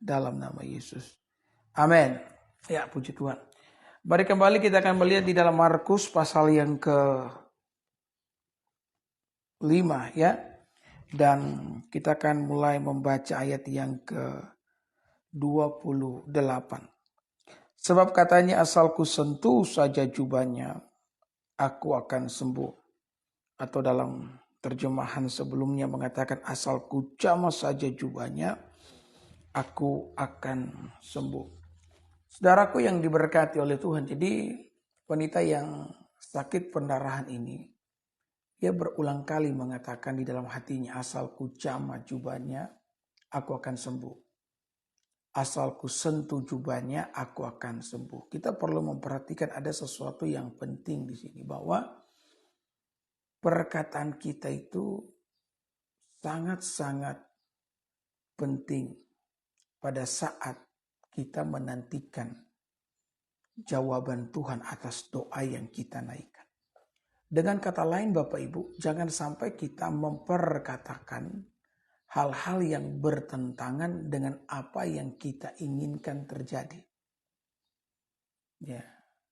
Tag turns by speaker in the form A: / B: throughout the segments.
A: dalam nama Yesus. Amin. Ya, puji Tuhan. Mari kembali kita akan melihat di dalam Markus pasal yang ke-5 ya. Dan kita akan mulai membaca ayat yang ke-28. Sebab katanya, asalku sentuh saja jubahnya, aku akan sembuh. Atau dalam terjemahan sebelumnya mengatakan, asalku jamah saja jubahnya, aku akan sembuh. Saudaraku yang diberkati oleh Tuhan, jadi wanita yang sakit pendarahan ini, dia berulang kali mengatakan di dalam hatinya, asalku jamah jubahnya, aku akan sembuh. Asalku sentuh jubahnya, aku akan sembuh. Kita perlu memperhatikan ada sesuatu yang penting di sini, bahwa perkataan kita itu sangat-sangat penting pada saat kita menantikan jawaban Tuhan atas doa yang kita naikkan. Dengan kata lain Bapak Ibu, jangan sampai kita memperkatakan hal-hal yang bertentangan dengan apa yang kita inginkan terjadi. Ya.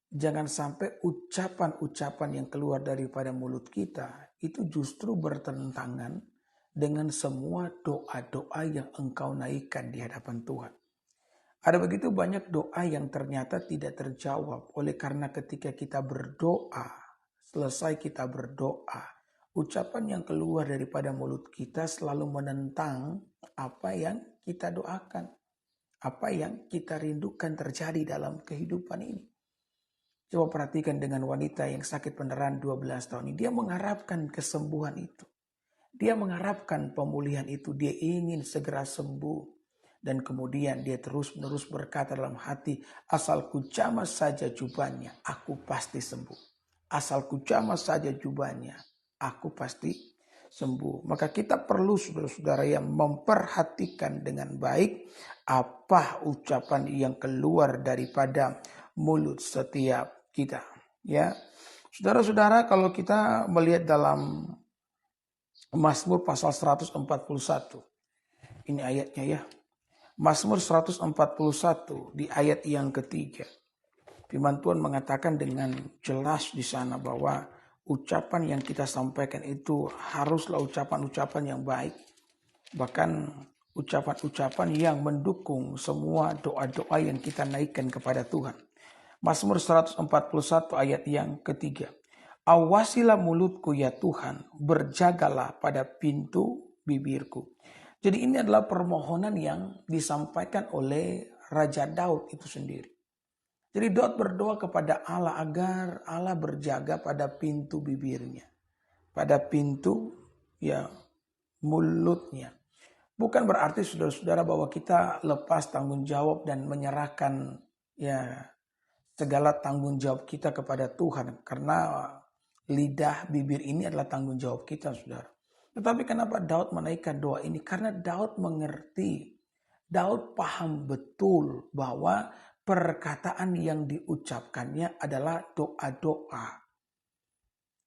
A: Jangan sampai ucapan-ucapan yang keluar daripada mulut kita itu justru bertentangan dengan semua doa-doa yang engkau naikkan di hadapan Tuhan. Ada begitu banyak doa yang ternyata tidak terjawab oleh karena ketika kita berdoa, selesai kita berdoa, ucapan yang keluar daripada mulut kita selalu menentang apa yang kita doakan, apa yang kita rindukan terjadi dalam kehidupan ini. Coba perhatikan dengan wanita yang sakit pendarahan 12 tahun ini, dia mengharapkan kesembuhan itu. Dia mengharapkan pemulihan itu, dia ingin segera sembuh. Dan kemudian dia terus-menerus berkata dalam hati, asalku jamah saja jubahnya, aku pasti sembuh. Asalku jamah saja jubahnya, aku pasti sembuh. Maka kita perlu saudara-saudara yang memperhatikan dengan baik apa ucapan yang keluar daripada mulut setiap kita. Ya, saudara-saudara, kalau kita melihat dalam Mazmur pasal 141, ini ayatnya ya. Mazmur 141 di ayat yang ketiga. Firman Tuhan mengatakan dengan jelas di sana bahwa ucapan yang kita sampaikan itu haruslah ucapan-ucapan yang baik. Bahkan ucapan-ucapan yang mendukung semua doa-doa yang kita naikkan kepada Tuhan. Mazmur 141 ayat yang ketiga. Awasilah mulutku ya Tuhan, berjagalah pada pintu bibirku. Jadi ini adalah permohonan yang disampaikan oleh Raja Daud itu sendiri. Jadi Daud berdoa kepada Allah agar Allah berjaga pada pintu bibirnya. Pada pintu ya mulutnya. Bukan berarti saudara-saudara bahwa kita lepas tanggung jawab dan menyerahkan ya segala tanggung jawab kita kepada Tuhan. Karena lidah bibir ini adalah tanggung jawab kita saudara. Tetapi kenapa Daud menaikkan doa ini? Karena Daud mengerti, Daud paham betul bahwa perkataan yang diucapkannya adalah doa-doa.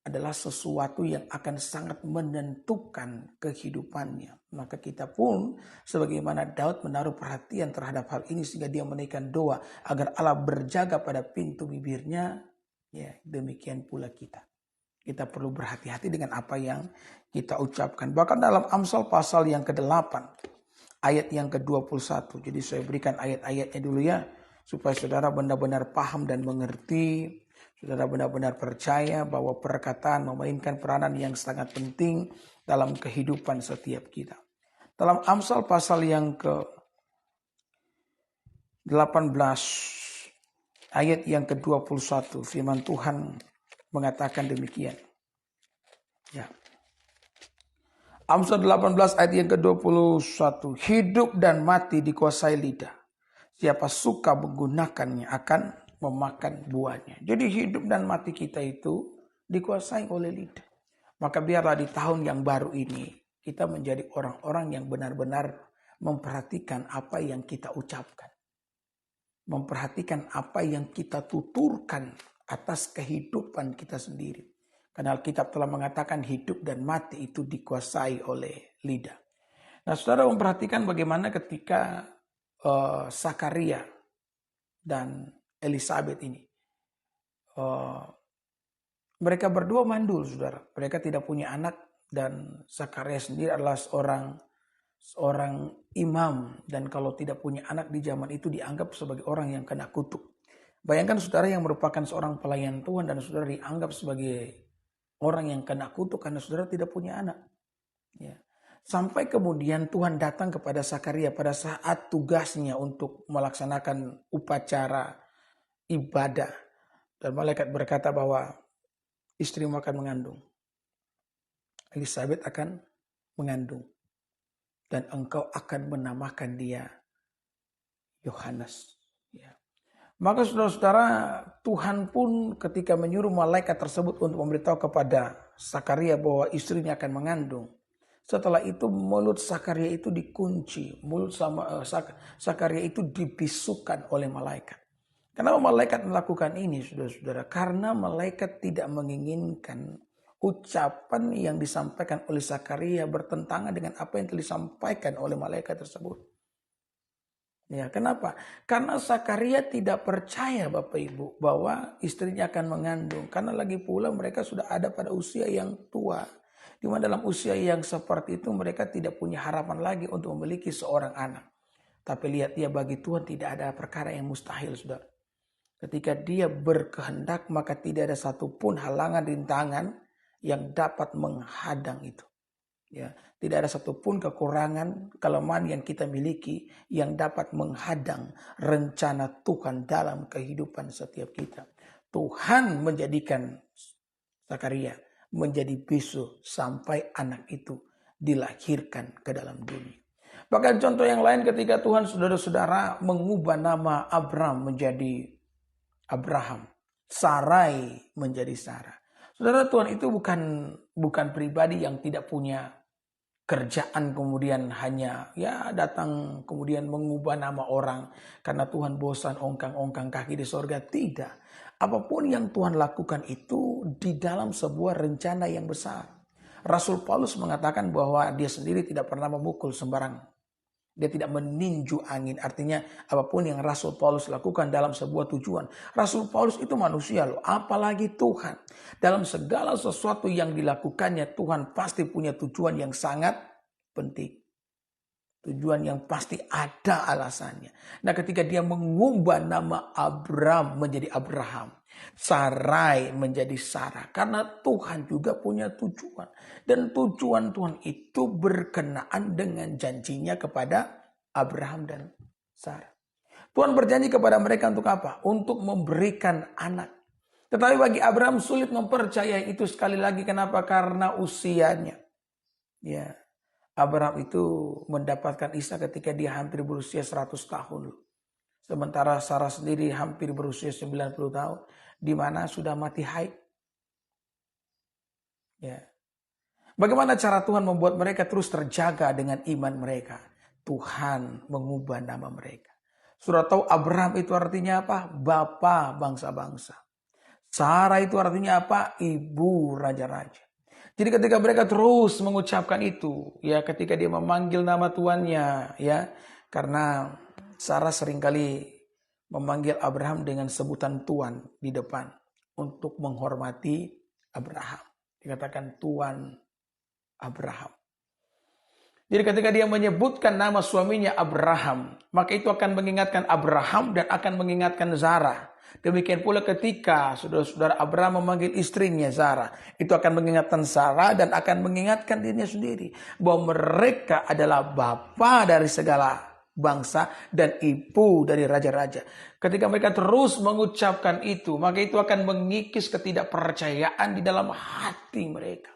A: Adalah sesuatu yang akan sangat menentukan kehidupannya. Maka kita pun sebagaimana Daud menaruh perhatian terhadap hal ini sehingga dia menaikkan doa agar Allah berjaga pada pintu bibirnya. Ya, demikian pula kita. Kita perlu berhati-hati dengan apa yang kita ucapkan. Bahkan dalam Amsal pasal yang ke-8, ayat yang ke-21. Jadi saya berikan ayat-ayatnya dulu ya, supaya saudara benar-benar paham dan mengerti. Saudara benar-benar percaya bahwa perkataan memainkan peranan yang sangat penting dalam kehidupan setiap kita. Dalam Amsal pasal yang ke-18, ayat yang ke-21, firman Tuhan mengatakan demikian. Ya. Amsal 18 ayat yang ke-21. Hidup dan mati dikuasai lidah. Siapa suka menggunakannya akan memakan buahnya. Jadi hidup dan mati kita itu dikuasai oleh lidah. Maka biarlah di tahun yang baru ini kita menjadi orang-orang yang benar-benar memperhatikan apa yang kita ucapkan. Memperhatikan apa yang kita tuturkan atas kehidupan kita sendiri. Karena Alkitab telah mengatakan hidup dan mati itu dikuasai oleh lidah. Nah, saudara memperhatikan bagaimana ketika Zakaria dan Elizabeth ini. Mereka berdua mandul, saudara. Mereka tidak punya anak, dan Zakaria sendiri adalah seorang imam, dan kalau tidak punya anak di zaman itu dianggap sebagai orang yang kena kutuk. Bayangkan saudara yang merupakan seorang pelayan Tuhan dan saudara dianggap sebagai orang yang kena kutuk karena saudara tidak punya anak. Ya. Sampai kemudian Tuhan datang kepada Zakaria pada saat tugasnya untuk melaksanakan upacara ibadah. Dan malaikat berkata bahwa istrimu akan mengandung. Elizabeth akan mengandung. Dan engkau akan menamakan dia Yohanes. Ya. Maka saudara-saudara, Tuhan pun ketika menyuruh malaikat tersebut untuk memberitahu kepada Zakaria bahwa istrinya akan mengandung. Setelah itu mulut Zakaria itu dikunci. Mulut Zakaria itu dibisukan oleh malaikat. Kenapa malaikat melakukan ini, saudara-saudara? Karena malaikat tidak menginginkan ucapan yang disampaikan oleh Zakaria bertentangan dengan apa yang telah disampaikan oleh malaikat tersebut. Ya, kenapa? Karena Zakaria tidak percaya, Bapak Ibu, bahwa istrinya akan mengandung. Karena lagi pula mereka sudah ada pada usia yang tua. Di mana dalam usia yang seperti itu mereka tidak punya harapan lagi untuk memiliki seorang anak. Tapi lihat ya, bagi Tuhan tidak ada perkara yang mustahil, saudara. Ketika dia berkehendak, maka tidak ada satupun halangan rintangan yang dapat menghadang itu. Ya, tidak ada satupun kekurangan, kelemahan yang kita miliki yang dapat menghadang rencana Tuhan dalam kehidupan setiap kita. Tuhan menjadikan Zakaria menjadi bisu sampai anak itu dilahirkan ke dalam dunia. Bahkan contoh yang lain ketika Tuhan saudara-saudara mengubah nama Abram menjadi Abraham, Sarai menjadi Sarah. Saudara, Tuhan itu bukan pribadi yang tidak punya kerjaan kemudian hanya datang kemudian mengubah nama orang karena Tuhan bosan ongkang-ongkang kaki di sorga. Tidak. Apapun yang Tuhan lakukan itu di dalam sebuah rencana yang besar. Rasul Paulus mengatakan bahwa dia sendiri tidak pernah memukul sembarang. Dia tidak meninju angin. Artinya apapun yang Rasul Paulus lakukan dalam sebuah tujuan. Rasul Paulus itu manusia loh. Apalagi Tuhan. Dalam segala sesuatu yang dilakukannya, Tuhan pasti punya tujuan yang sangat penting. Tujuan yang pasti ada alasannya. Nah, ketika dia mengubah nama Abram menjadi Abraham, Sarai menjadi Sarah. Karena Tuhan juga punya tujuan. Dan tujuan Tuhan itu berkenaan dengan janjinya kepada Abraham dan Sarah. Tuhan berjanji kepada mereka untuk apa? Untuk memberikan anak. Tetapi bagi Abraham sulit mempercayai itu sekali lagi. Kenapa? Karena usianya. Ya, Abraham itu mendapatkan Ishak ketika dia hampir berusia 100 tahun. Sementara Sarah sendiri hampir berusia 90 tahun. Di mana sudah mati haid. Ya. Bagaimana cara Tuhan membuat mereka terus terjaga dengan iman mereka? Tuhan mengubah nama mereka. Sudah tahu Abraham itu artinya apa? Bapa bangsa-bangsa. Sarah itu artinya apa? Ibu raja-raja. Jadi ketika mereka terus mengucapkan itu, ya ketika dia memanggil nama tuannya, ya karena Sarah seringkali memanggil Abraham dengan sebutan tuan di depan untuk menghormati Abraham. Dikatakan tuan Abraham. Jadi ketika dia menyebutkan nama suaminya Abraham, maka itu akan mengingatkan Abraham dan akan mengingatkan Sarah. Demikian pula ketika saudara-saudara Abraham memanggil istrinya Sarah, itu akan mengingatkan Sarah dan akan mengingatkan dirinya sendiri bahwa mereka adalah bapa dari segala bangsa dan ibu dari raja-raja. Ketika mereka terus mengucapkan itu, maka itu akan mengikis ketidakpercayaan di dalam hati mereka.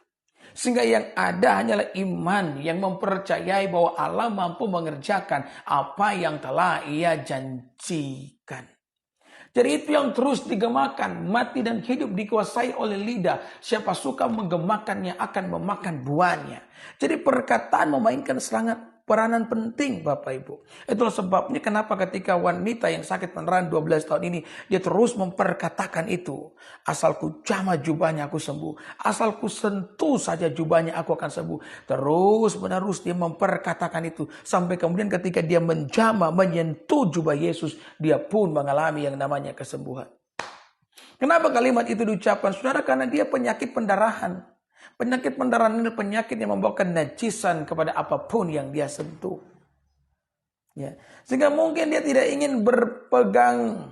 A: Sehingga yang ada hanyalah iman yang mempercayai bahwa Allah mampu mengerjakan apa yang telah Ia janjikan. Jadi itu yang terus digemakan, mati dan hidup dikuasai oleh lidah. Siapa suka menggemakannya akan memakan buahnya. Jadi perkataan memainkan sangat peranan penting Bapak Ibu. Itulah sebabnya kenapa ketika wanita yang sakit pendarahan 12 tahun ini, dia terus memperkatakan itu. Asal ku jamah jubahnya aku sembuh. Asal ku sentuh saja jubahnya aku akan sembuh. Terus menerus dia memperkatakan itu. Sampai kemudian ketika dia menjamah, menyentuh jubah Yesus, dia pun mengalami yang namanya kesembuhan. Kenapa kalimat itu diucapkan? Saudara, karena dia penyakit pendarahan. Penyakit pendarahan ini penyakit yang membawa kenajisan kepada apapun yang dia sentuh. Ya. Sehingga mungkin dia tidak ingin berpegang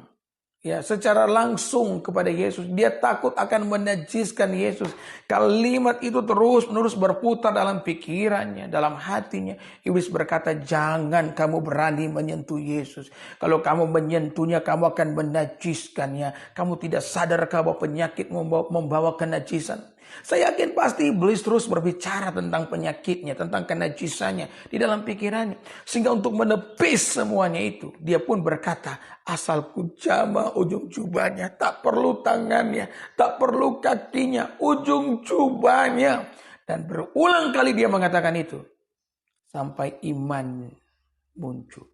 A: secara langsung kepada Yesus. Dia takut akan menajiskan Yesus. Kalimat itu terus menerus berputar dalam pikirannya, dalam hatinya. Iblis berkata, jangan kamu berani menyentuh Yesus. Kalau kamu menyentuhnya, kamu akan menajiskannya. Kamu tidak sadar bahwa penyakit membawa kenajisan. Saya yakin pasti iblis terus berbicara tentang penyakitnya, tentang kenajisannya di dalam pikirannya. Sehingga untuk menepis semuanya itu, dia pun berkata, asal ku jamah ujung jubahnya, tak perlu tangannya, tak perlu kakinya, ujung jubahnya. Dan berulang kali dia mengatakan itu, sampai iman muncul.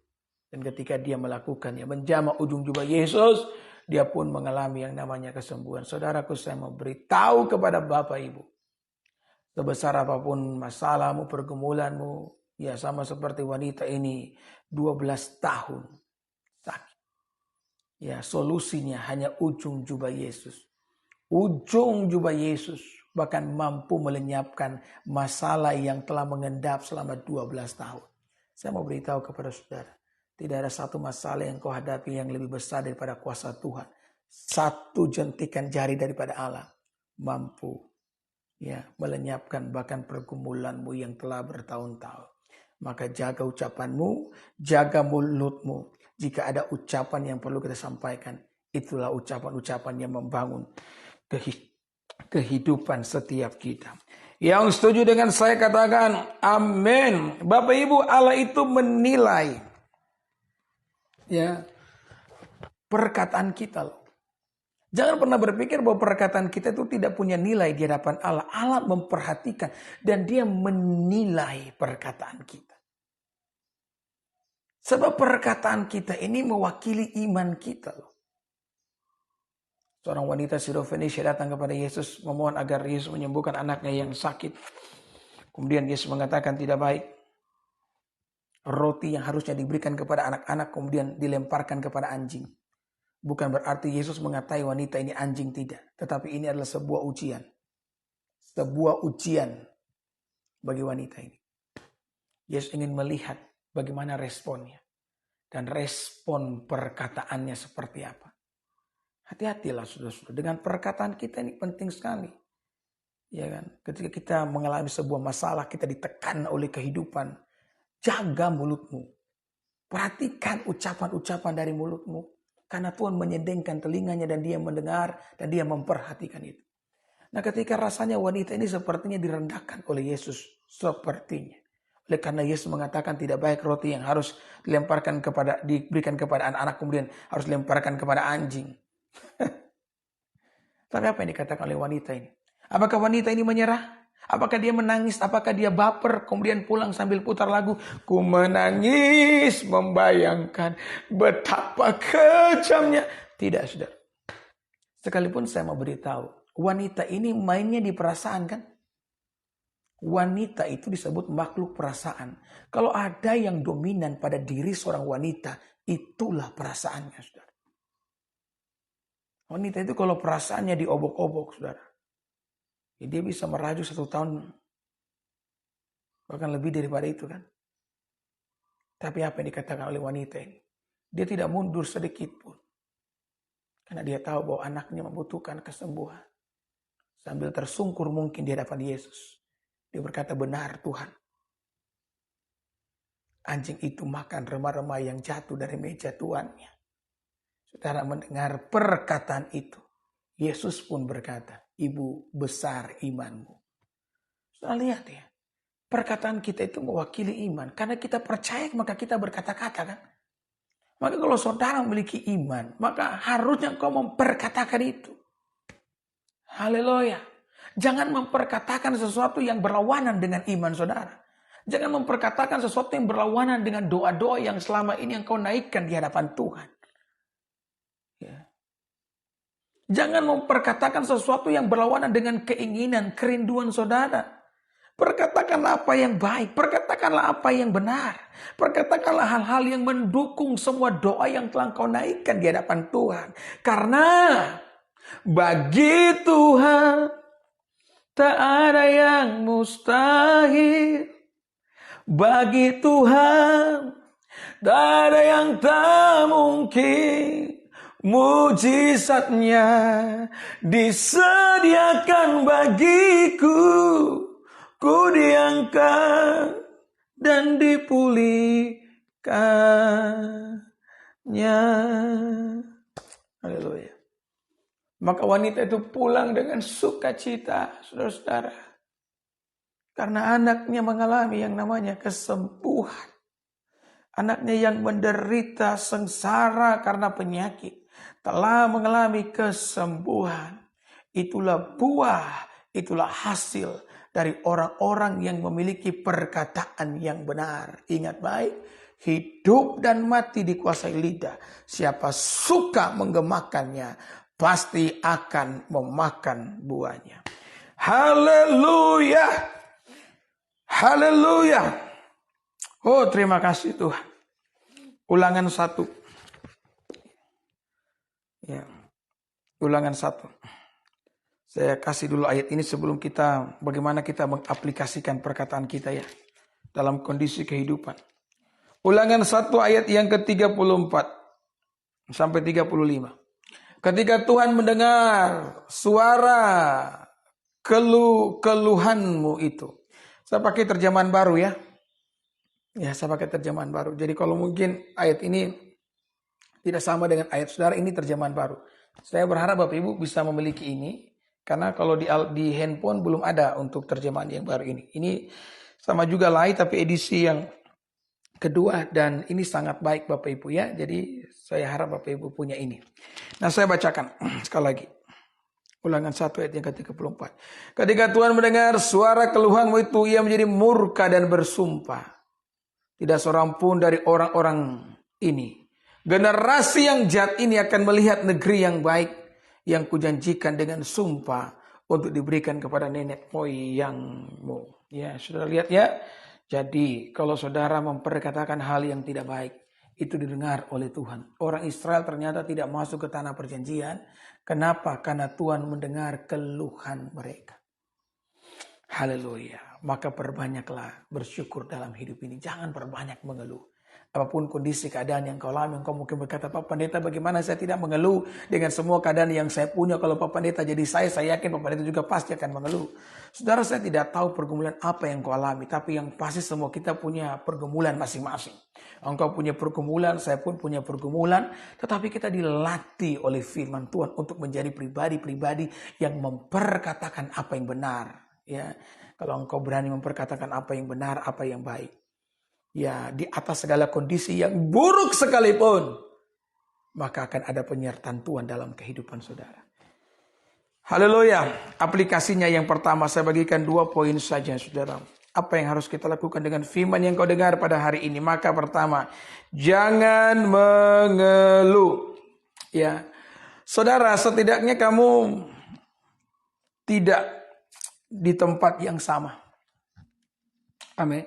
A: Dan ketika dia melakukannya, menjamah ujung jubah Yesus, dia pun mengalami yang namanya kesembuhan. Saudaraku, saya mau beritahu kepada Bapak Ibu. Sebesar apapun masalahmu, pergumulanmu, ya sama seperti wanita ini 12 tahun sakit. Ya, solusinya hanya ujung jubah Yesus. Ujung jubah Yesus bahkan mampu melenyapkan masalah yang telah mengendap selama 12 tahun. Saya mau beritahu kepada saudara. Tidak ada satu masalah yang kau hadapi yang lebih besar daripada kuasa Tuhan. Satu jentikan jari daripada Allah mampu melenyapkan bahkan pergumulanmu yang telah bertahun-tahun. Maka jaga ucapanmu, jaga mulutmu. Jika ada ucapan yang perlu kita sampaikan, itulah ucapan-ucapan yang membangun kehidupan setiap kita. Yang setuju dengan saya katakan amin. Bapak Ibu, Allah itu menilai perkataan kita loh. Jangan pernah berpikir bahwa perkataan kita itu tidak punya nilai di hadapan Allah. Allah memperhatikan dan dia menilai perkataan kita. Sebab perkataan kita ini mewakili iman kita loh. Seorang wanita Sirofenisia datang kepada Yesus memohon agar Yesus menyembuhkan anaknya yang sakit. Kemudian Yesus mengatakan tidak baik. Roti yang harusnya diberikan kepada anak-anak kemudian dilemparkan kepada anjing. Bukan berarti Yesus mengatai wanita ini anjing, tidak. Tetapi ini adalah sebuah ujian. Sebuah ujian bagi wanita ini. Yesus ingin melihat bagaimana responnya. Dan respon perkataannya seperti apa. Hati-hatilah saudara-saudara. Dengan perkataan kita ini penting sekali. Ya kan? Ketika kita mengalami sebuah masalah, kita ditekan oleh kehidupan. Jaga mulutmu. Perhatikan ucapan-ucapan dari mulutmu. Karena Tuhan menyedengkan telinganya dan dia mendengar dan dia memperhatikan itu. Nah, ketika rasanya wanita ini sepertinya direndahkan oleh Yesus. Sepertinya. Oleh karena Yesus mengatakan tidak baik roti yang harus diberikan kepada anak-anak kemudian harus dilemparkan kepada anjing. Tapi apa yang dikatakan oleh wanita ini? Apakah wanita ini menyerah? Apakah dia menangis? Apakah dia baper? Kemudian pulang sambil putar lagu. Ku menangis membayangkan betapa kejamnya. Tidak, saudara. Sekalipun saya mau beritahu. Wanita ini mainnya di perasaan kan? Wanita itu disebut makhluk perasaan. Kalau ada yang dominan pada diri seorang wanita, itulah perasaannya, saudara. Wanita itu kalau perasaannya diobok-obok, saudara. Dia bisa merajuk 1 tahun. Bahkan lebih daripada itu kan. Tapi apa yang dikatakan oleh wanita ini? Dia tidak mundur sedikit pun. Karena dia tahu bahwa anaknya membutuhkan kesembuhan. Sambil tersungkur mungkin di hadapan Yesus. Dia berkata, benar Tuhan. Anjing itu makan remah-remah yang jatuh dari meja tuannya. Saudara mendengar perkataan itu. Yesus pun berkata, Ibu besar imanmu. Saudara lihat ya. Perkataan kita itu mewakili iman. Karena kita percaya maka kita berkata-kata kan. Maka kalau saudara memiliki iman. Maka harusnya kau memperkatakan itu. Haleluya. Jangan memperkatakan sesuatu yang berlawanan dengan iman saudara. Jangan memperkatakan sesuatu yang berlawanan dengan doa-doa yang selama ini engkau naikkan di hadapan Tuhan. Ya. Jangan memperkatakan sesuatu yang berlawanan dengan keinginan, kerinduan saudara. Perkatakanlah apa yang baik, perkatakanlah apa yang benar. Perkatakanlah hal-hal yang mendukung semua doa yang telah engkau naikkan di hadapan Tuhan. Karena bagi Tuhan tak ada yang mustahil. Bagi Tuhan tak ada yang tak mungkin. Mujizatnya disediakan bagiku. Ku diangkat dan dipulihkannya. Haleluya. Maka wanita itu pulang dengan sukacita, saudara-saudara. Karena anaknya mengalami yang namanya kesembuhan. Anaknya yang menderita sengsara karena penyakit telah mengalami kesembuhan. Itulah buah, itulah hasil dari orang-orang yang memiliki perkataan yang benar. Ingat baik, hidup dan mati dikuasai lidah. Siapa suka menggemakannya, pasti akan memakan buahnya. Haleluya! Haleluya. Oh, terima kasih Tuhan. Ulangan 1. Ya. Ulangan 1. Saya kasih dulu ayat ini sebelum kita bagaimana kita mengaplikasikan perkataan kita ya dalam kondisi kehidupan. Ulangan 1 ayat yang ke-34 sampai 35. Ketika Tuhan mendengar suara keluhanmu itu. Saya pakai terjemahan baru ya. Ya, saya pakai terjemahan baru. Jadi kalau mungkin ayat ini tidak sama dengan ayat saudara, ini terjemahan baru. Saya berharap Bapak Ibu bisa memiliki ini. Karena kalau di handphone belum ada untuk terjemahan yang baru ini. Ini sama juga lain tapi edisi yang kedua. Dan ini sangat baik Bapak Ibu ya. Jadi saya harap Bapak Ibu punya ini. Nah saya bacakan sekali lagi. Ulangan 1 ayat yang ke-34. Ketika Tuhan mendengar suara keluhanmu itu, ia menjadi murka dan bersumpah. Tidak seorang pun dari orang-orang ini, generasi yang jahat ini akan melihat negeri yang baik yang kujanjikan dengan sumpah untuk diberikan kepada nenek moyangmu. Ya, sudah lihat ya. Jadi kalau saudara memperkatakan hal yang tidak baik, itu didengar oleh Tuhan. Orang Israel ternyata tidak masuk ke tanah perjanjian. Kenapa? Karena Tuhan mendengar keluhan mereka. Haleluya. Maka perbanyaklah bersyukur dalam hidup ini. Jangan perbanyak mengeluh. Apapun kondisi keadaan yang kau alami, engkau mungkin berkata, Pak Pendeta bagaimana saya tidak mengeluh dengan semua keadaan yang saya punya. Kalau Pak Pendeta jadi saya yakin Pak Pendeta juga pasti akan mengeluh. Saudara, saya tidak tahu pergumulan apa yang kau alami. Tapi yang pasti semua kita punya pergumulan masing-masing. Engkau punya pergumulan, saya pun punya pergumulan. Tetapi kita dilatih oleh firman Tuhan untuk menjadi pribadi-pribadi yang memperkatakan apa yang benar. Ya, kalau engkau berani memperkatakan apa yang benar, apa yang baik. Ya, di atas segala kondisi yang buruk sekalipun, maka akan ada penyertaan Tuhan dalam kehidupan saudara. Haleluya. Aplikasinya yang pertama saya bagikan 2 poin saja saudara. Apa yang harus kita lakukan dengan firman yang kau dengar pada hari ini? Maka pertama, jangan mengeluh. Ya, saudara, setidaknya kamu tidak di tempat yang sama. Amin.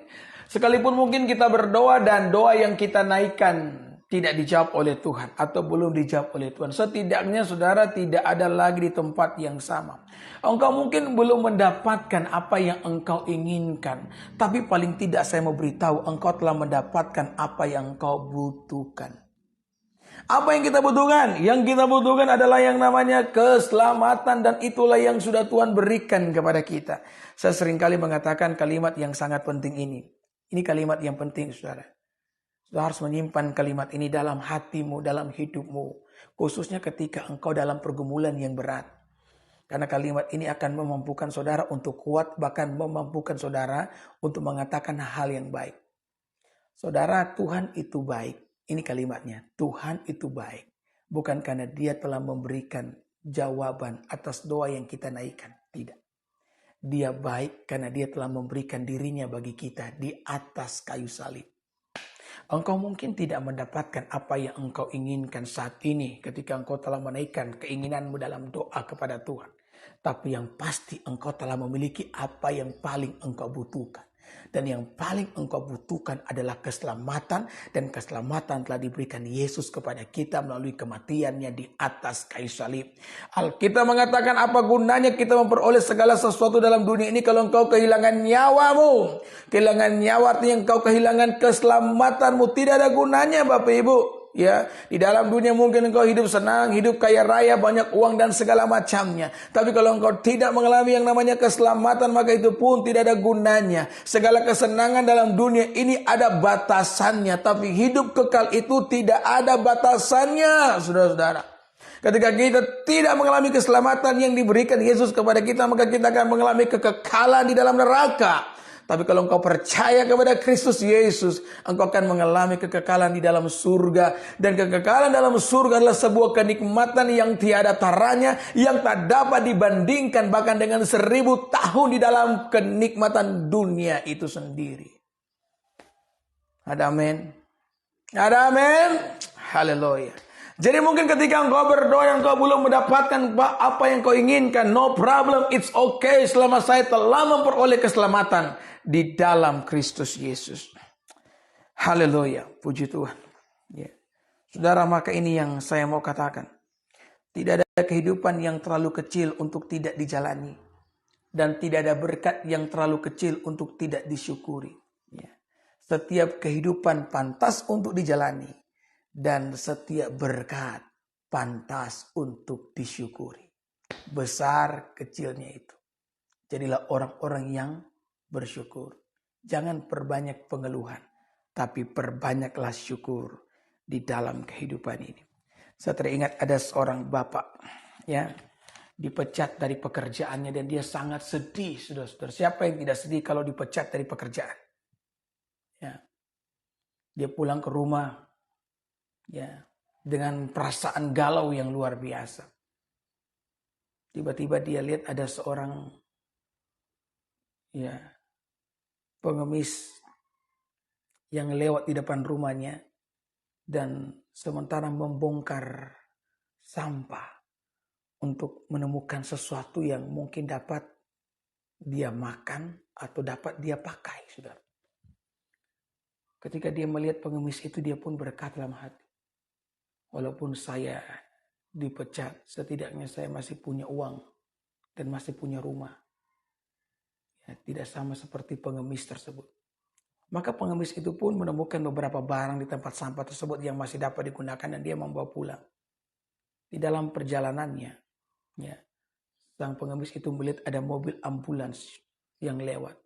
A: Sekalipun mungkin kita berdoa dan doa yang kita naikkan tidak dijawab oleh Tuhan atau belum dijawab oleh Tuhan. Setidaknya saudara tidak ada lagi di tempat yang sama. Engkau mungkin belum mendapatkan apa yang engkau inginkan. Tapi paling tidak saya mau beritahu engkau telah mendapatkan apa yang engkau butuhkan. Apa yang kita butuhkan? Yang kita butuhkan adalah yang namanya keselamatan dan itulah yang sudah Tuhan berikan kepada kita. Saya seringkali mengatakan kalimat yang sangat penting ini. Ini kalimat yang penting saudara. Saudara harus menyimpan kalimat ini dalam hatimu, dalam hidupmu. Khususnya ketika engkau dalam pergumulan yang berat. Karena kalimat ini akan memampukan saudara untuk kuat, bahkan memampukan saudara untuk mengatakan hal yang baik. Saudara, Tuhan itu baik. Ini kalimatnya, Tuhan itu baik. Bukan karena dia telah memberikan jawaban atas doa yang kita naikkan. Tidak. Dia baik karena dia telah memberikan dirinya bagi kita di atas kayu salib. Engkau mungkin tidak mendapatkan apa yang engkau inginkan saat ini ketika engkau telah menaikkan keinginanmu dalam doa kepada Tuhan. Tapi yang pasti engkau telah memiliki apa yang paling engkau butuhkan. Dan yang paling engkau butuhkan adalah keselamatan. Dan keselamatan telah diberikan Yesus kepada kita melalui kematiannya di atas kayu salib. Alkitab mengatakan apa gunanya kita memperoleh segala sesuatu dalam dunia ini kalau engkau kehilangan nyawamu. Kehilangan nyawa artinya engkau kehilangan keselamatanmu. Tidak ada gunanya Bapak Ibu. Ya, di dalam dunia mungkin engkau hidup senang, hidup kaya raya, banyak uang dan segala macamnya. Tapi kalau engkau tidak mengalami yang namanya keselamatan, maka itu pun tidak ada gunanya. Segala kesenangan dalam dunia ini ada batasannya, tapi hidup kekal itu tidak ada batasannya, saudara-saudara. Ketika kita tidak mengalami keselamatan yang diberikan Yesus kepada kita, maka kita akan mengalami kekekalan di dalam neraka. Tapi kalau engkau percaya kepada Kristus Yesus, engkau akan mengalami kekekalan di dalam surga. Dan kekekalan dalam surga adalah sebuah kenikmatan yang tiada taranya, yang tak dapat dibandingkan bahkan dengan 1000 tahun di dalam kenikmatan dunia itu sendiri. Ada amin? Ada amin? Haleluya. Jadi mungkin ketika engkau berdoa engkau belum mendapatkan apa yang kau inginkan, no problem, it's okay selama saya telah memperoleh keselamatan di dalam Kristus Yesus. Haleluya, puji Tuhan. Ya. Saudara, maka ini yang saya mau katakan. Tidak ada kehidupan yang terlalu kecil untuk tidak dijalani. Dan tidak ada berkat yang terlalu kecil untuk tidak disyukuri. Ya. Setiap kehidupan pantas untuk dijalani. Dan setiap berkat pantas untuk disyukuri. Besar kecilnya itu. Jadilah orang-orang yang bersyukur. Jangan perbanyak pengeluhan. Tapi perbanyaklah syukur di dalam kehidupan ini. Saya teringat ada seorang bapak. Ya, dipecat dari pekerjaannya. Dan dia sangat sedih. Saudara-saudara. Siapa yang tidak sedih kalau dipecat dari pekerjaan? Ya. Dia pulang ke rumah. Ya, dengan perasaan galau yang luar biasa. Tiba-tiba dia lihat ada seorang pengemis yang lewat di depan rumahnya dan sementara membongkar sampah untuk menemukan sesuatu yang mungkin dapat dia makan atau dapat dia pakai, saudara. Ketika dia melihat pengemis itu, dia pun berkata dalam hati, walaupun saya dipecat, setidaknya saya masih punya uang dan masih punya rumah. Ya, tidak sama seperti pengemis tersebut. Maka pengemis itu pun menemukan beberapa barang di tempat sampah tersebut yang masih dapat digunakan dan dia membawa pulang. Di dalam perjalanannya, ya, sang pengemis itu melihat ada mobil ambulans yang lewat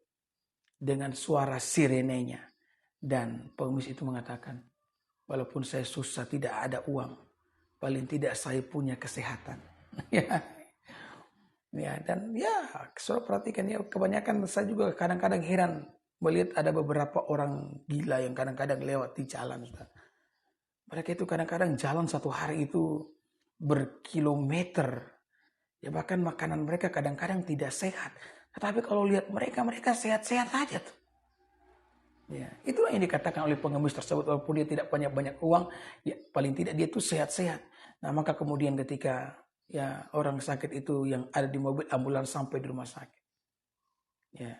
A: dengan suara sirenenya. Dan pengemis itu mengatakan, walaupun saya susah, tidak ada uang, paling tidak saya punya kesehatan. Ya, dan ya, saudara perhatikan ya, kebanyakan saya juga kadang-kadang heran melihat ada beberapa orang gila yang kadang-kadang lewat di jalan. Saudara. Mereka itu kadang-kadang jalan satu hari itu berkilometer. Ya bahkan makanan mereka kadang-kadang tidak sehat. Tetapi kalau lihat mereka sehat-sehat aja tuh. Ya, itulah yang dikatakan oleh pengemis tersebut, walaupun dia tidak banyak uang, ya paling tidak dia itu sehat-sehat. Nah, maka kemudian ketika ya orang sakit itu yang ada di mobil ambulans sampai di rumah sakit. Ya.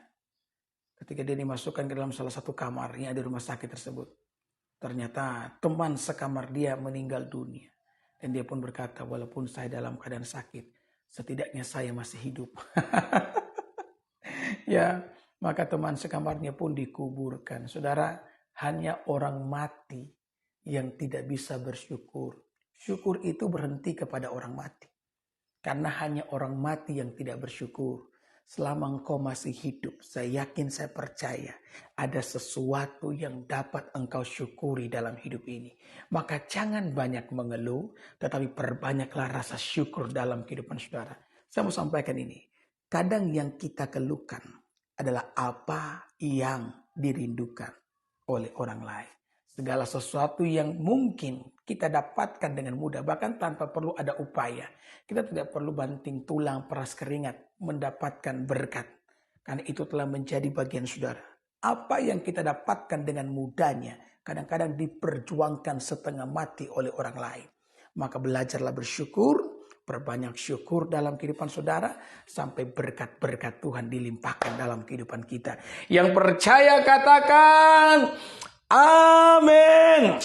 A: Ketika dia dimasukkan ke dalam salah satu kamar yang ada di rumah sakit tersebut, ternyata teman sekamar dia meninggal dunia. Dan dia pun berkata, walaupun saya dalam keadaan sakit, setidaknya saya masih hidup. Ya. Maka teman sekamarnya pun dikuburkan. Saudara, hanya orang mati yang tidak bisa bersyukur. Syukur itu berhenti kepada orang mati. Karena hanya orang mati yang tidak bersyukur. Selama engkau masih hidup, saya yakin, saya percaya ada sesuatu yang dapat engkau syukuri dalam hidup ini. Maka jangan banyak mengeluh, tetapi perbanyaklah rasa syukur dalam kehidupan saudara. Saya mau sampaikan ini. Kadang yang kita keluhkan adalah apa yang dirindukan oleh orang lain. Segala sesuatu yang mungkin kita dapatkan dengan mudah, bahkan tanpa perlu ada upaya. Kita tidak perlu banting tulang, peras keringat, mendapatkan berkat. Karena itu telah menjadi bagian saudara. Apa yang kita dapatkan dengan mudahnya, kadang-kadang diperjuangkan setengah mati oleh orang lain. Maka belajarlah bersyukur, perbanyak syukur dalam kehidupan saudara, sampai berkat-berkat Tuhan dilimpahkan dalam kehidupan kita. Yang percaya katakan, amin.